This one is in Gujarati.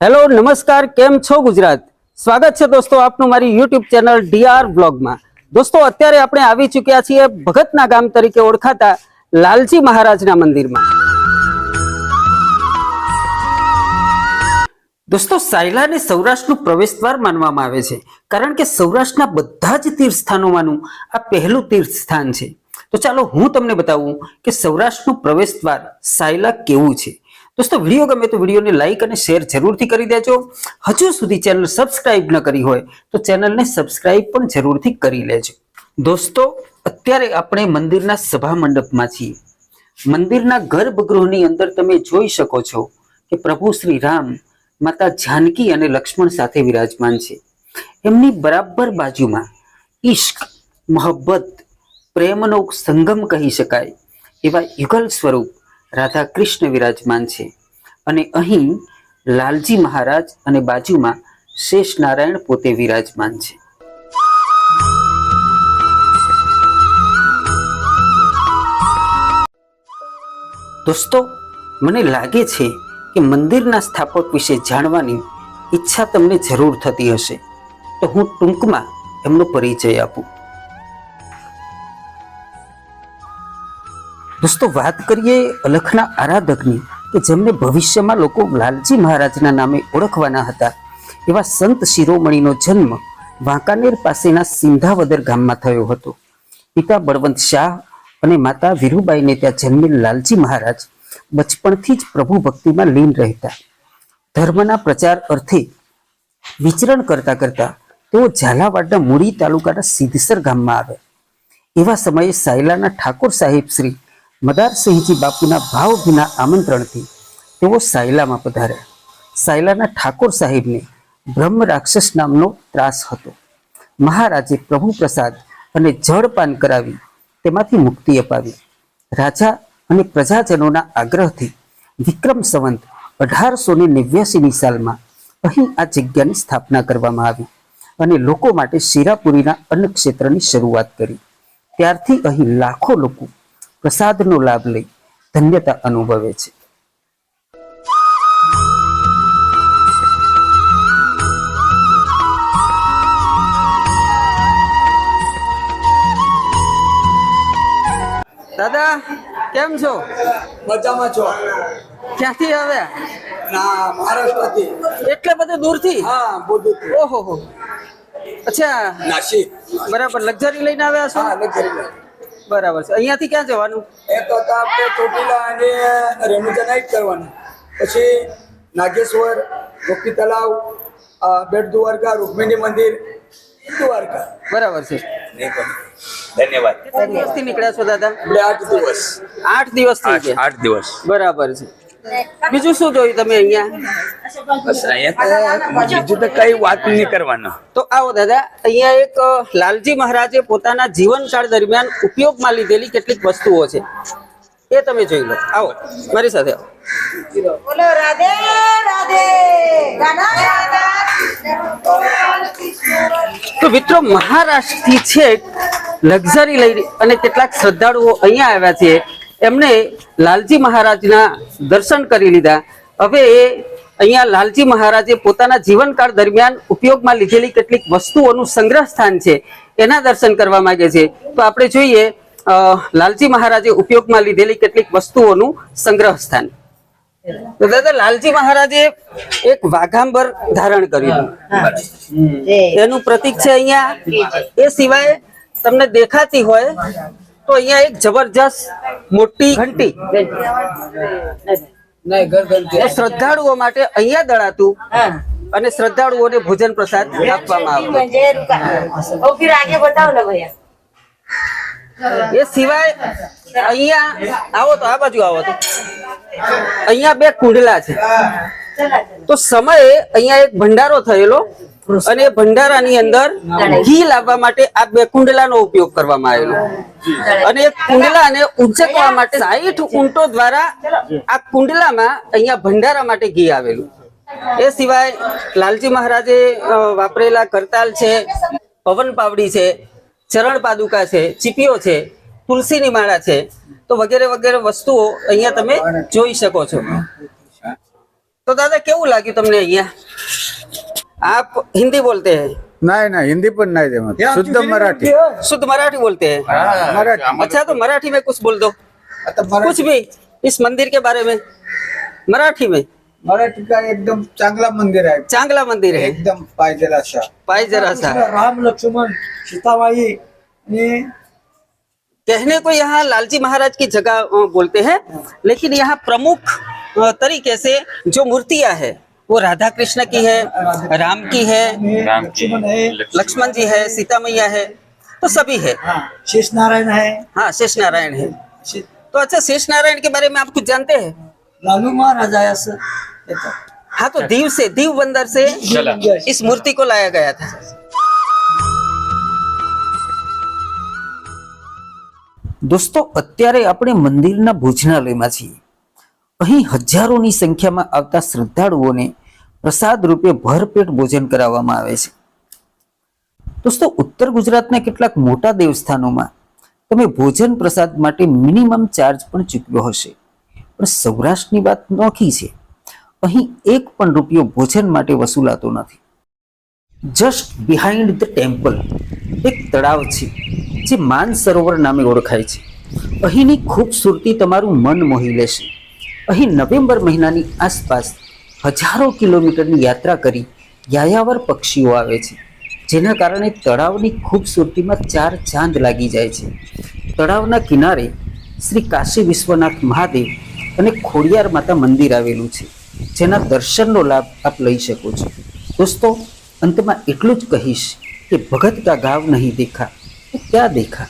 હેલો નમસ્કાર, કેમ છો ગુજરાત? સ્વાગત છે દોસ્તો આપનું મારી યુટ્યુબ ચેનલ ડીઆર બ્લોગમાં। દોસ્તો અત્યારે આપણે આવી ચૂક્યા છીએ ભગતના ગામ તરીકે ઓળખાતા લાલજી મહારાજના મંદિરમાં। દોસ્તો સાયલાને સૌરાષ્ટ્રનું પ્રવેશદ્વાર માનવામાં આવે છે, કારણ કે સૌરાષ્ટ્રના બધા જ તીર્થ સ્થાનોમાંનું આ પહેલું તીર્થ સ્થાન છે। તો ચાલો હું તમને બતાવું કે સૌરાષ્ટ્રનું પ્રવેશદ્વાર સાયલા કેવું છે। दोस्तों वीडियो गमे तो वीडियो ने लाइक और शेर जरूर थी करी देजो। हजू सुधी चैनल सब्सक्राइब न करी होय तो चैनल ने सब्सक्राइब पण जरूर थी करी लेजो। दोस्तों अत्यारे अपने मंदिरना सभा मंडप में छीए। मंदिरना गर्भगृहनी अंदर तमे जोई शको छो कि प्रभु श्री राम, माता जानकी अने लक्ष्मण साथे विराजमान छे। एमनी बराबर बाजुमां इश्क, मोहब्बत, प्रेमनो संगम कही शकाय एवा युगल स्वरूप राधा कृष्ण विराजमान छे अने अहीं लालजी महाराज अने बाजुमां शेष नारायण पोते विराजमान छे। दोस्तों मने लागे छे कि मंदिरना स्थापक विषे जाणवानी इच्छा तमने जरूर थती हशे, तो हूँ टूंकमां एमनो परिचय आपूं। दोस्तों बात करिए अलखना आराधकनी कि जेमने भविष्यमां लोको लालजी महाराजना नामे ओळखवाना हता एवा संत शिरोमणिनो जन्म वांकानेर पासेना सिंधावदर गाममां थयो हतो। पिता बळवंत शाह अने माता वीरूबाईने त्यां जन्मेल लालजी महाराज बचपणथी ज प्रभु भक्तिमां लीन रहता। धर्मना प्रचार अर्थे विचरण करता करता तेओ झालावाडना मूळी तालुकाना सिद्धसर गाममां आव्या। एवा समये सायलाना ठाकोर साहेब श्री मदारसिंहजी बापूना भावभीना आमंत्रणथी तेओ सायलामां पधार्या। सायलाना ठाकोर साहेबने ब्रह्म राक्षस नामनो त्रास हतो। महाराजे प्रभु प्रसाद अने जळपान करावी तेमांथी मुक्ति अपावी। राजा अने प्रजाजनोना आग्रहथी विक्रम संवत 1889 सालमां અહીં આ જગ્યાની સ્થાપના કરવામાં આવી અને લોકો માટે શીરાપુરીના અન્ન ક્ષેત્રની શરૂઆત કરી। ત્યારથી અહીં લાખો લોકો प्रसादनो लाभ लई धन्यता अनुभवे छे। दादा केम छो? मजामां छो। क्यांथी आव्या? ना महाराष्ट्रथी। एटले बधे दूरथी? हां, बहुत दूरथी। ओहो हो, अच्छा नासिक। बराबर लग्जरी लईने आव्या छो? हां, लग्जरी। बराबर छे। અહીંયાથી ક્યાં જવાનું? એક તો આપણે ચોટીલા અને રેણુજા નાઈટ કરવાનું, પછી નાગેશ્વર, ગોપી તલાવ, બેટ દ્વારકા, રૂકમિણી મંદિર, દ્વારકા। બરાબર છે। ધન્યવાદ। કેટલા દિવસથી નીકળ્યા છો દાદા? આપણે 8 દિવસ। 8 દિવસ થઈ ગયા। 8 દિવસ। બરાબર છે। બીજું શું જોયું તમે અહીંયા? બસ અહીંયા તો બીજું તો કઈ વાત નહીં કરવાનો। તો આવો દાદા, અહીંયા એક લાલજી મહારાજે પોતાના જીવનકાળ દરમિયાન ઉપયોગમાં લીધેલી કેટલીક વસ્તુઓ છે, એ તમે જોઈ લો। આવો મારી સાથે આવો। બોલો રાધે રાધે ગાના ગાના। તો મિત્રો મહારાષ્ટ્રથી છેક લક્ઝરી લઈ અને કેટલાક શ્રદ્ધાળુઓ અહીંયા આવ્યા છે। એમને લાલજી મહારાજના દર્શન કરી લીધા। હવે અહીંયા લાલજી મહારાજે પોતાના જીવનકાળ દરમિયાન ઉપયોગમાં લીધેલી કેટલીક વસ્તુઓનું સંગ્રહ સ્થાન છે, એના દર્શન કરવા માંગે છે। તો આપણે જોઈએ લાલજી મહારાજે ઉપયોગમાં લીધેલી કેટલીક વસ્તુઓનું સંગ્રહ સ્થાન। તો દાદા લાલજી મહારાજે એક વાઘાંબર ધારણ કર્યું, એનું પ્રતીક છે અહીંયા। એ સિવાય તમને દેખાતી હોય तो अहिया एक जबरदस्त मोटी घंटी श्रद्धालुओं माटे अहिया दळातुं अने श्रद्धालुओने भोजन प्रसाद आपवामां आवतो। फिर आगे बताओ ना भैया। ये सिवाय अहिया आवो तो आ बाजू आवो तो अहिया बे कुंडला छे। तो समये अहिया एक भंडारो थयेलो અને ભંડારાની અંદર ઘી લાવવા માટે આ બે કુંડલાનો ઉપયોગ કરવામાં આવેલો અને એ કુંડલાને ઉંચકવા માટે 60 ઊંટો દ્વારા આ કુંડલામાં અહીંયા ભંડારા માટે ઘી આવેલું. એ સિવાય લાલજી મહારાજે વાપરેલા કરતાલ છે, પવન પાવડી છે, ચરણ પાદુકા છે, ચીપીઓ છે, તુલસીની માળા છે, તો વગેરે વગેરે વસ્તુઓ અહીંયા તમે જોઈ શકો છો. તો દાદા કેવું લાગ્યું તમને અહીંયા? आप हिंदी बोलते हैं? नहीं नहीं, हिंदी पर नहीं जमत, शुद्ध मराठी। शुद्ध मराठी बोलते हैं? मराठी। अच्छा तो मराठी में कुछ बोल दो, कुछ भी इस मंदिर के बारे में मराठी में. मराठी का एकदम चांगला मंदिर है, चांगला मंदिर है, एकदम पाय जरा सा। पाई जरा सा. राम लक्ष्मण सीतामाई ने कहने को यहाँ लालजी महाराज की जगह बोलते हैं, लेकिन यहाँ प्रमुख तरीके से जो मूर्तियां है वो राधा कृष्ण की है, राम की है, लक्ष्मण है, लक्ष्मण जी है, सीता मैया है, तो सभी है. शेष नारायण है, हाँ शेष नारायण है. तो अच्छा शेष नारायण के बारे में आप कुछ जानते हैं? लालू महाराज आया सर। हाँ तो दीव से, दीव बंदर से इस मूर्ति को लाया गया था. દોસ્તો અત્યારે આપણે મંદિરના ભોજનાલયમાં છીએ. અહીં હજારોની સંખ્યામાં આવતા શ્રદ્ધાળુઓને પ્રસાદ રૂપે ભરપેટ ભોજન કરાવવામાં આવે છે. દોસ્તો ઉત્તર ગુજરાતના કેટલાક મોટા દેવસ્થાનોમાં તમે ભોજન પ્રસાદ માટે મિનિમમ ચાર્જ પણ ચૂકવ્યો હશે, પણ સૌરાષ્ટ્રની વાત નોખી છે. અહીં એક પણ રૂપિયો ભોજન માટે વસૂલાતો નથી. જસ્ટ બિહાઇન્ડ ધ ટેમ્પલ એક તળાવ છે જે માન સરોવર નામે ઓળખાય છે. અહીંની ખૂબસૂરતી તમારું મન મોહી લેશે. અહીં નવેમ્બર મહિનાની આસપાસ હજારો કિલોમીટરની યાત્રા કરી યાયાવર પક્ષીઓ આવે છે, જેના કારણે તળાવની ખૂબસૂરતીમાં 4 ચાંદ લાગી જાય છે. તળાવના કિનારે શ્રી કાશી વિશ્વનાથ મહાદેવ અને ખોડિયાર માતા મંદિર આવેલું છે, જેના દર્શનનો લાભ આપ લઈ શકો છો. દોસ્તો અંતમાં એટલું જ કહીશ કે ભગત કા ગાવ નહીં દેખા તો ક્યાં દેખા.